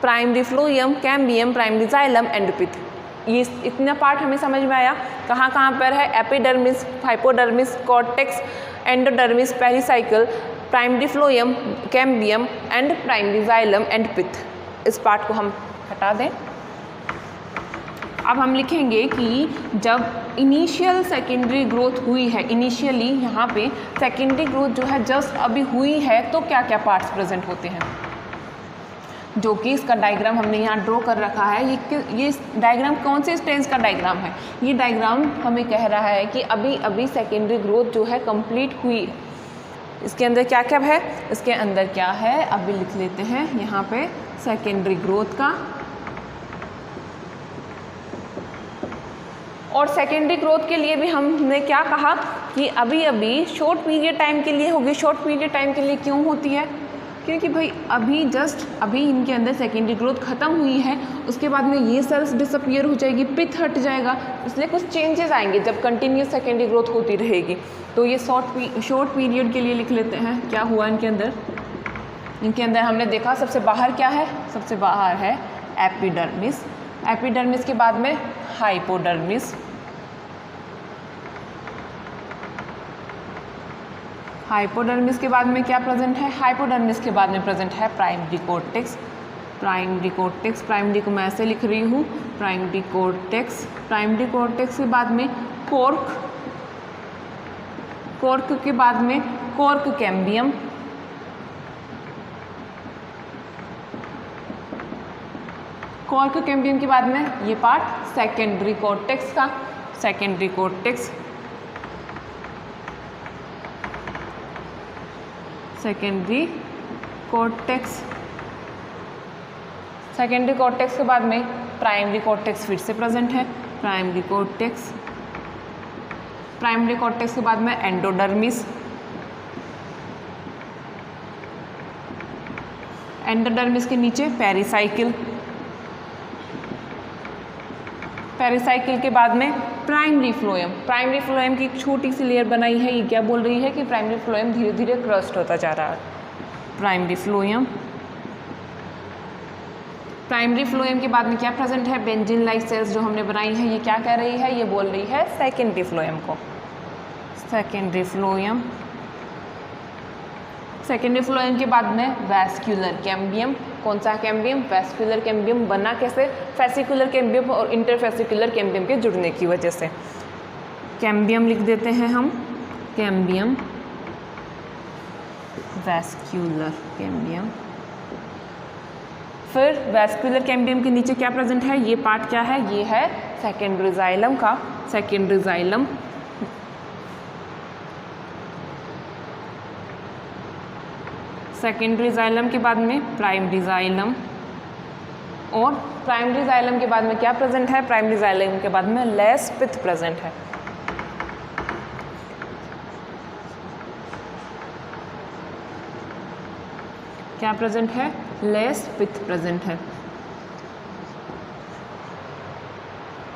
primary phloem, cambium, primary xylem, and pith. ये इतना पार्ट हमें समझ में आया। कहाँ कहाँ पर है? Epidermis, hypodermis, cortex, endodermis, pericycle, primary phloem, cambium and primary xylem, and pith. इस पार्ट को हम हटा दें। अब हम लिखेंगे कि जब इनिशियल सेकेंडरी ग्रोथ हुई है, इनिशियली यहाँ पे सेकेंडरी ग्रोथ जो है जस्ट अभी हुई है, तो क्या क्या पार्ट्स प्रेजेंट होते हैं, जो कि इसका डायग्राम हमने यहाँ ड्रॉ कर रखा है। ये डायग्राम कौन से स्टेज का डायग्राम है? ये डायग्राम हमें कह रहा है कि अभी अभी सेकेंडरी ग्रोथ जो है कंप्लीट हुई है। इसके अंदर क्या क्या है? इसके अंदर क्या है अभी लिख लेते हैं यहाँ पे सेकेंडरी ग्रोथ का। और सेकेंडरी ग्रोथ के लिए भी हमने क्या कहा कि अभी अभी शॉर्ट पीरियड टाइम के लिए होगी। शॉर्ट पीरियड टाइम के लिए क्यों होती है? क्योंकि भाई अभी जस्ट अभी इनके अंदर सेकेंडरी ग्रोथ खत्म हुई है, उसके बाद में ये सेल्स डिसअपियर हो जाएगी, पित्त हट जाएगा, इसलिए कुछ चेंजेस आएंगे जब कंटिन्यूस सेकेंडरी ग्रोथ होती रहेगी। तो ये शॉर्ट पीरियड के लिए लिख लेते हैं। क्या हुआ इनके अंदर? इनके अंदर हमने देखा सबसे बाहर क्या है? सबसे बाहर है एपिडर्मिस। एपिडर्मिस के बाद में हाइपोडर्मिस, हाइपोडर्मिस के बाद में क्या प्रेजेंट है? हाइपोडर्मिस के बाद में प्रेजेंट है primary cortex. Primary cortex, primary को मैं ऐसे लिख रही हूँ, प्राइमरी कॉर्टेक्स। प्राइमरी कॉर्टेक्स के बाद में कॉर्क, कॉर्क के बाद में कॉर्क कैम्बियम, कॉर्क कैम्बियम के बाद में ये पार्ट सेकेंडरी कॉर्टेक्स का, secondary cortex, secondary cortex. Secondary cortex के बाद में प्राइमरी कॉर्टेक्स फिर से प्रेजेंट है, प्राइमरी कॉर्टेक्स। प्राइमरी कॉर्टेक्स के बाद में एंडोडर्मिस, एंडोडर्मिस के नीचे पेरिसाइकिल, पेरिसाइकिल के बाद में प्राइमरी फ्लोएम। प्राइमरी फ्लोएम की एक छोटी सी लेयर बनाई है। ये क्या बोल रही है कि प्राइमरी फ्लोएम धीरे धीरे क्रस्ट होता जा रहा है। प्राइमरी फ्लोएम, प्राइमरी फ्लोएम के बाद में क्या प्रेजेंट है? बेंजीन लाइक सेल्स जो हमने बनाई है। ये क्या कह रही है? ये बोल रही है सेकेंडरी फ्लोएम को, सेकेंडरी फ्लोएम। सेकेंडरी फ्लोएम के बाद में वैस्कुलर कैम्बियम। कौन सा कैम्बियम? Vascular cambium. बना कैसे? फेसिकुलर कैम्बियम और इंटरफेसिकुलर कैम्बियम के जुड़ने की वजह से। कैम्बियम लिख देते हैं हम, कैम्बियम, वैस्कुलर कैम्बियम। फिर वैस्कुलर कैम्बियम के नीचे क्या प्रेजेंट है? ये पार्ट क्या है? ये है सेकेंडरी जाइलम का, सेकेंडरी जाइलम। सेकेंडरी जाइलम के बाद में प्राइमरी जाइलम, और प्राइमरी जाइलम के बाद में क्या प्रेजेंट है? प्राइमरी जाइलम के बाद में लेस पित्त प्रेजेंट है। क्या प्रेजेंट है? लेस पित्त प्रेजेंट है।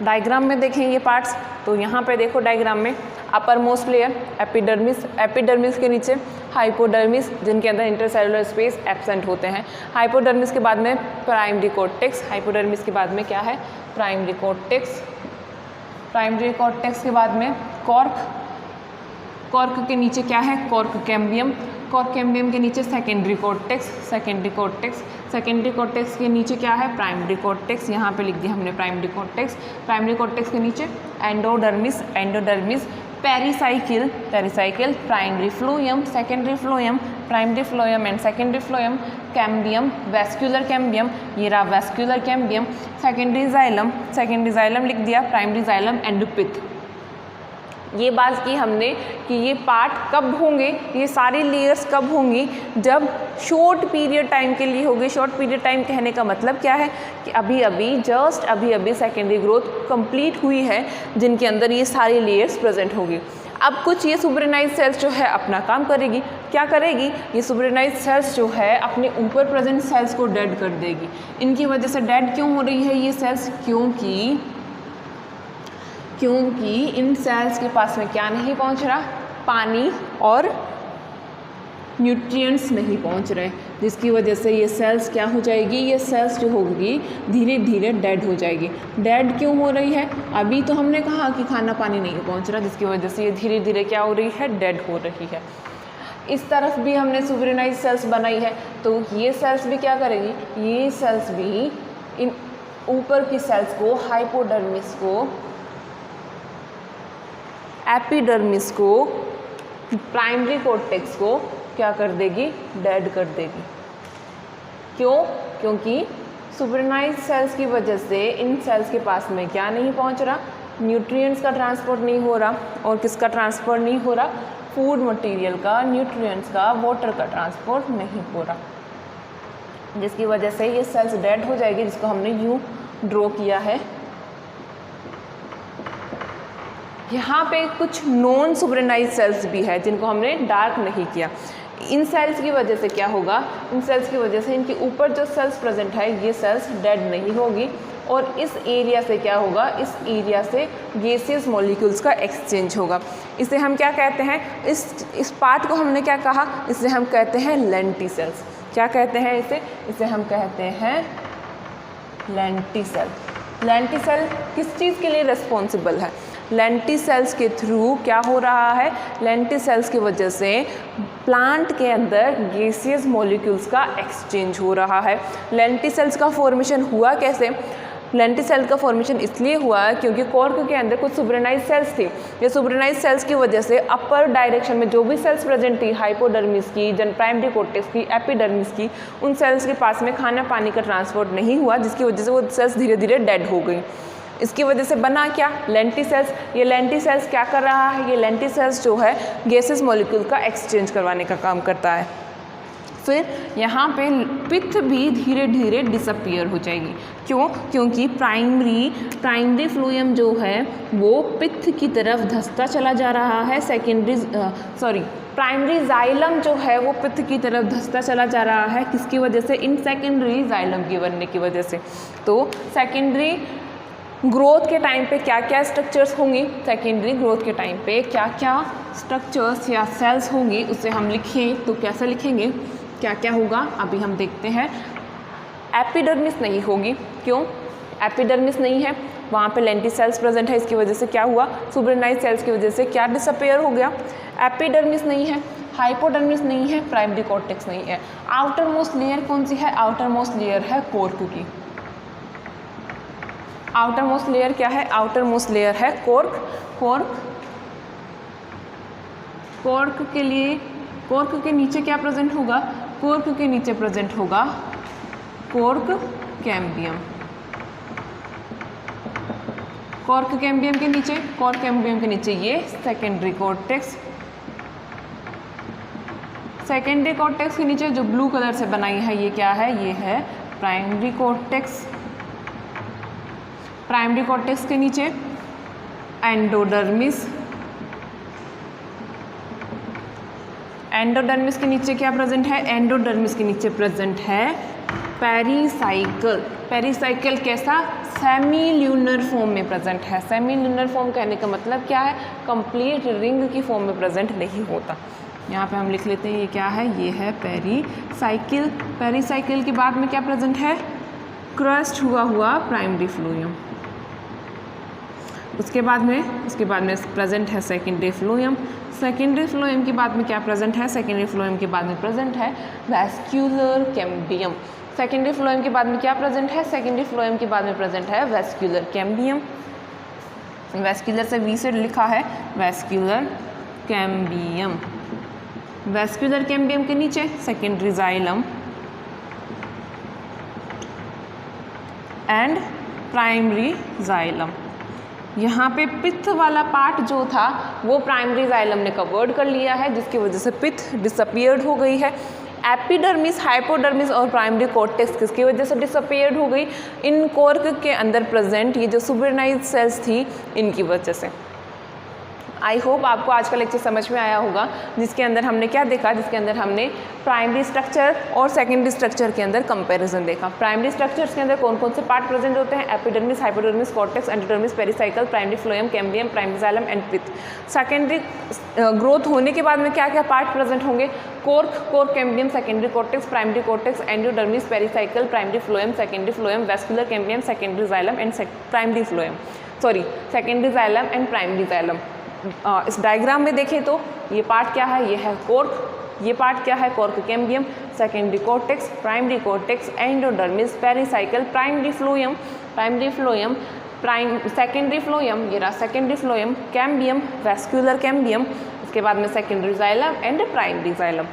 डायग्राम में देखें ये पार्ट्स, तो यहाँ पे देखो डायग्राम में upper most layer epidermis, epidermis के नीचे हाइपोडर्मिस, जिनके अंदर इंटरसेलुलर स्पेस एब्सेंट होते हैं। हाइपोडर्मिस के बाद में प्राइमरी कॉर्टेक्स, हाइपोडर्मिस के बाद में क्या है? Primary cortex. प्राइमरी कॉर्टेक्स के बाद में कॉर्क, कॉर्क के नीचे क्या है? Cork cambium. कॉर्क कैम्बियम के नीचे secondary cortex, secondary cortex. Secondary cortex के नीचे क्या है? Primary cortex. यहाँ पे लिख दिया हमने प्राइमरी कॉर्टेक्स। प्राइमरी कॉर्टेक्स के नीचे endodermis, endodermis. Pericycle, pericycle, primary phloem, secondary phloem, primary phloem and secondary phloem, cambium, vascular cambium, ये रहा vascular cambium, secondary xylem, secondary xylem लिख दिया, प्राइमरी जाइलम एंड पिथ। ये बात की हमने कि ये पार्ट कब होंगे, ये सारी लेयर्स कब होंगी, जब शॉर्ट पीरियड टाइम के लिए होगी। शॉर्ट पीरियड टाइम कहने का मतलब क्या है कि अभी अभी सेकेंडरी ग्रोथ कंप्लीट हुई है, जिनके अंदर ये सारी लेयर्स प्रेजेंट होगी। अब कुछ ये सुपरनाइज सेल्स जो है अपना काम करेगी। क्या करेगी? ये सुपरनाइज सेल्स जो है अपने ऊपर प्रेजेंट सेल्स को डेड कर देगी। इनकी वजह से डेड क्यों हो रही है ये सेल्स? क्योंकि इन सेल्स के पास में क्या नहीं पहुंच रहा? पानी और न्यूट्रिएंट्स नहीं पहुंच रहे, जिसकी वजह से ये सेल्स क्या हो जाएगी? ये सेल्स जो होगी धीरे धीरे डेड हो जाएगी। डेड क्यों हो रही है? अभी तो हमने कहा कि खाना पानी नहीं पहुंच रहा, जिसकी वजह से ये धीरे धीरे क्या हो रही है? डेड हो रही है। इस तरफ भी हमने सुपरनाइज सेल्स बनाई है, तो ये सेल्स भी क्या करेगी? ये सेल्स भी इन ऊपर की सेल्स को, हाइपोडर्मिस को, एपिडर्मिस को, प्राइमरी कॉर्टेक्स को क्या कर देगी? डेड कर देगी। क्यों? क्योंकि सुपरनाइज सेल्स की वजह से इन सेल्स के पास में क्या नहीं पहुंच रहा? न्यूट्रिएंट्स का ट्रांसपोर्ट नहीं हो रहा। और किसका ट्रांसपोर्ट नहीं हो रहा? फूड मटेरियल का, न्यूट्रिएंट्स का, वाटर का ट्रांसपोर्ट नहीं हो रहा, जिसकी वजह से ये सेल्स डेड हो जाएगी, जिसको हमने यूँ ड्रॉ किया है। यहाँ पे कुछ नॉन सुपरनाइज सेल्स भी है जिनको हमने डार्क नहीं किया। इन सेल्स की वजह से क्या होगा? इन सेल्स की वजह से इनके ऊपर जो सेल्स प्रेजेंट है ये सेल्स डेड नहीं होगी, और इस एरिया से क्या होगा? इस एरिया से गैसियस मॉलिक्यूल्स का एक्सचेंज होगा। इसे हम क्या कहते हैं? इस पार्ट को हमने क्या कहा? इसे हम कहते हैं लेंटिसेल्स। क्या कहते हैं इसे? इसे हम कहते हैं लेंटिसेल। लेंटिसेल किस चीज़ के लिए रिस्पॉन्सिबल है? लेंटिसेल्स के थ्रू क्या हो रहा है? लेंटिसेल्स की वजह से प्लांट के अंदर गैसियस मॉलिक्यूल्स का एक्सचेंज हो रहा है। लेंटिसेल्स का फॉर्मेशन हुआ कैसे? लेंटिसेल का फॉर्मेशन इसलिए हुआ क्योंकि कॉर्क के अंदर कुछ सुपरनाइज सेल्स थी। ये सुपरनाइज सेल्स की वजह से अपर डायरेक्शन में जो भी सेल्स प्रेजेंट थी, हाइपोडर्मिस की, प्राइमरी कॉर्टेक्स की, एपिडर्मिस की, उन सेल्स के पास में खाना पानी का ट्रांसपोर्ट नहीं हुआ, जिसकी वजह से वो सेल्स धीरे धीरे डेड हो गई। इसकी वजह से बना क्या? लेंटिसेल्स। ये लेंटिसेल्स क्या कर रहा है? ये लेंटिसेल्स जो है गैसेस मॉलिक्यूल का एक्सचेंज करवाने का काम करता है। फिर यहाँ पे पिथ भी धीरे धीरे डिसअपियर हो जाएगी। क्यों? क्योंकि प्राइमरी फ्लोएम जो है वो पिथ की तरफ धंसता चला जा रहा है। प्राइमरी जाइलम जो है वो पिथ की तरफ धंसता चला जा रहा है। किसकी वजह से? इन सेकेंडरी जाइलम के बनने की वजह से। तो सेकेंडरी ग्रोथ के टाइम पे क्या क्या स्ट्रक्चर्स होंगी? सेकेंडरी ग्रोथ के टाइम पे क्या क्या स्ट्रक्चर्स या सेल्स होंगी, उसे हम लिखें तो कैसे लिखेंगे? क्या क्या होगा अभी हम देखते हैं। एपिडर्मिस नहीं होगी। क्यों? एपिडर्मिस नहीं है, वहाँ पे लेंटिसेल्स प्रेजेंट है, इसकी वजह से क्या हुआ? सुपरनाइज सेल्स की वजह से क्या डिसअपियर हो गया? एपिडर्मिस नहीं है, हाइपोडर्मिस नहीं है, प्राइमरी कॉर्टेक्स नहीं है। आउटर मोस्ट लेयर कौन सी है? आउटर मोस्ट लेयर है कॉर्क की। आउटर मोस्ट लेयर क्या है? आउटर मोस्ट लेयर है कॉर्क के लिए कॉर्क के नीचे क्या प्रेजेंट होगा? कॉर्क के नीचे प्रेजेंट होगा कॉर्क कैम्बियम। कॉर्क कैम्बियम के नीचे ये सेकेंडरी कॉर्टेक्स। सेकेंडरी कॉर्टेक्स के नीचे जो ब्लू कलर से बनाई है ये क्या है? ये है प्राइमरी कॉर्टेक्स। प्राइमरी कॉर्टेक्स के नीचे एंडोडर्मिस। एंडोडर्मिस के नीचे क्या प्रेजेंट है? एंडोडर्मिस के नीचे प्रेजेंट है पेरिसाइकिल। पेरिसाइकिल कैसा? सेमी ल्यूनर फॉर्म में प्रेजेंट है। सेमी ल्यूनर फॉर्म कहने का मतलब क्या है? कंप्लीट रिंग की फॉर्म में प्रेजेंट नहीं होता। यहाँ पे हम लिख लेते हैं ये क्या है? ये है पेरिसाइकिल। पेरिसाइकिल के बाद में क्या प्रेजेंट है? क्रस्ट हुआ प्राइमरी फ्लोएम। उसके बाद में प्रेजेंट है सेकेंडरी फ्लोएम। सेकेंडरी फ्लोएम के बाद में क्या प्रेजेंट है? सेकेंडरी फ्लोएम के बाद में प्रेजेंट है वेस्क्यूलर कैम्बियम। सेकेंडरी फ्लोएम के बाद में क्या प्रेजेंट है? सेकेंडरी फ्लोएम के बाद में प्रेजेंट है वेस्क्यूलर कैम्बियम। वेस्क्यूलर से वी से लिखा है वेस्क्यूलर कैम्बियम। वेस्क्यूलर कैम्बियम के नीचे secondary xylem and primary xylem. यहाँ पे पित्त वाला पार्ट जो था वो प्राइमरी जाइलम ने कवर्ड कर लिया है, जिसकी वजह से पित्त डिसअपियर्ड हो गई है। एपिडर्मिस, हाइपोडर्मिस और प्राइमरी कॉर्टेक्स किसकी वजह से डिसअपियर्ड हो गई? इन कॉर्क के अंदर प्रेजेंट ये जो सुबरनाइज सेल्स थी इनकी वजह से। आई होप आपको आज का लेक्चर समझ में आया होगा, जिसके अंदर हमने क्या देखा, जिसके अंदर हमने प्राइमरी स्ट्रक्चर और सेकेंडरी स्ट्रक्चर के अंदर कंपैरिजन देखा। प्राइमरी स्ट्रक्चर्स के अंदर कौन कौन से पार्ट प्रेजेंट होते हैं? Epidermis, hypodermis, cortex, endodermis, pericycle, primary phloem, cambium, primary xylem and पित्त। सेकेंडरी ग्रोथ होने के बाद में क्या क्या पार्ट प्रेजेंट होंगे? Cork, cork cambium, secondary cortex, primary cortex, endodermis, pericycle, primary phloem, secondary phloem, vascular cambium, secondary xylem and primary phloem, secondary xylem and primary xylem. इस diagram में देखें तो ये पार्ट क्या है? ये है कोर्क, ये पार्ट क्या है? Cork cambium, secondary cortex, primary cortex, endodermis, pericycle, primary phloem, secondary phloem, ये रहा secondary phloem, cambium, vascular cambium, उसके बाद में secondary xylem and primary xylem.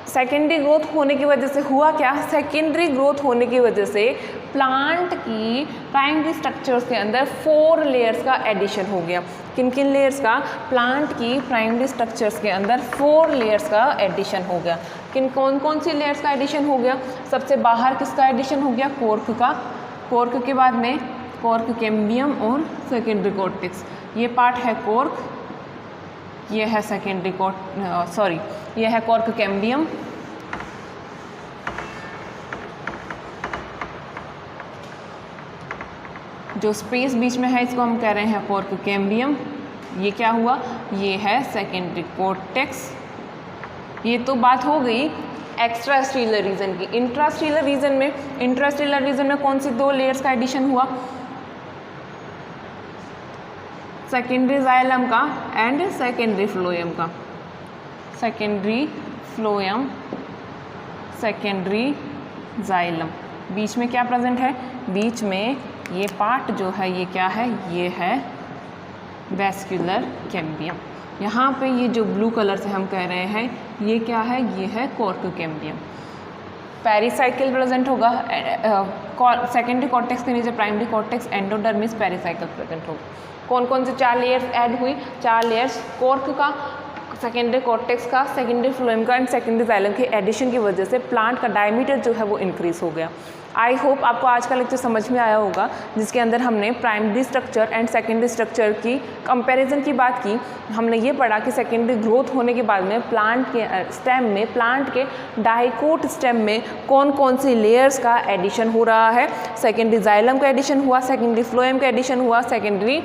Secondary growth होने की वजह से हुआ क्या? सेकेंडरी ग्रोथ होने की वजह से प्लांट की प्राइमरी स्ट्रक्चर्स के अंदर 4 लेयर्स का एडिशन हो गया। किन किन लेयर्स का? प्लांट की प्राइमरी स्ट्रक्चर्स के अंदर 4 लेयर्स का एडिशन हो गया। कौन कौन सी लेयर्स का एडिशन हो गया? सबसे बाहर किसका एडिशन हो गया? कोर्क का। कोर्क के बाद में कोर्क कैम्बियम और सेकेंडरी कॉर्टेक्स। ये पार्ट है कोर्क, ये है सेकेंडरी ये है कोर्क कैम्बियम, जो स्पेस बीच में है इसको हम कह रहे हैं कोर्क कैम्बियम। ये क्या हुआ? ये है सेकेंडरी कॉर्टेक्स। ये तो बात हो गई एक्स्ट्रास्टेलर रीजन की। इंट्रास्टेलर रीजन में कौन सी 2 लेयर्स का एडिशन हुआ? सेकेंडरी जाइलम का एंड सेकेंडरी फ्लोएम का। Secondary phloem, secondary xylem. बीच में क्या प्रेजेंट है? बीच में ये पार्ट जो है ये क्या है? ये है वेस्क्यूलर कैम्बियम। यहाँ पे ये जो ब्लू कलर से हम कह रहे हैं ये क्या है? ये है कोर्क कैम्बियम। पेरिसाइकिल प्रेजेंट होगा, सेकेंडरी कॉर्टेक्स के नीचे primary cortex, endodermis, pericycle present होगा। कौन कौन से 4 लेयर्स ऐड हुई? 4 लेयर्स कोर्क का, सेकेंडरी कॉर्टेक्स का, सेकेंडरी फ्लोएम का एंड सेकेंडरी जाइलम के एडिशन की वजह से प्लांट का डायमीटर जो है वो इंक्रीज हो गया। आई होप आपको आज का लेक्चर समझ में आया होगा, जिसके अंदर हमने primary structure and secondary structure की कंपैरिजन की बात की। हमने ये पढ़ा कि सेकेंडरी ग्रोथ होने के बाद में प्लांट के स्टेम में, प्लांट के डाइकोट स्टेम में कौन कौन सी लेयर्स का एडिशन हो रहा है। सेकेंडरी जाइलम का एडिशन हुआ, सेकेंडरी फ्लोएम का एडिशन हुआ, सेकेंडरी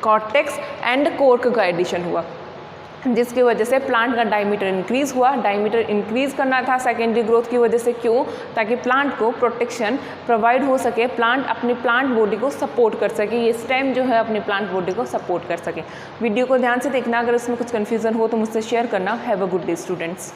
कॉर्टेक्स एंड कोर्क का एडिशन हुआ, जिसकी वजह से प्लांट का डायमीटर इंक्रीज हुआ। डायमीटर इंक्रीज करना था सेकेंडरी ग्रोथ की वजह से। क्यों? ताकि प्लांट को प्रोटेक्शन प्रोवाइड हो सके, प्लांट अपनी प्लांट बॉडी को सपोर्ट कर सके, ये स्टेम जो है अपनी प्लांट बॉडी को सपोर्ट कर सके। वीडियो को ध्यान से देखना, अगर इसमें कुछ कन्फ्यूजन हो तो मुझसे शेयर करना। Have a good day students.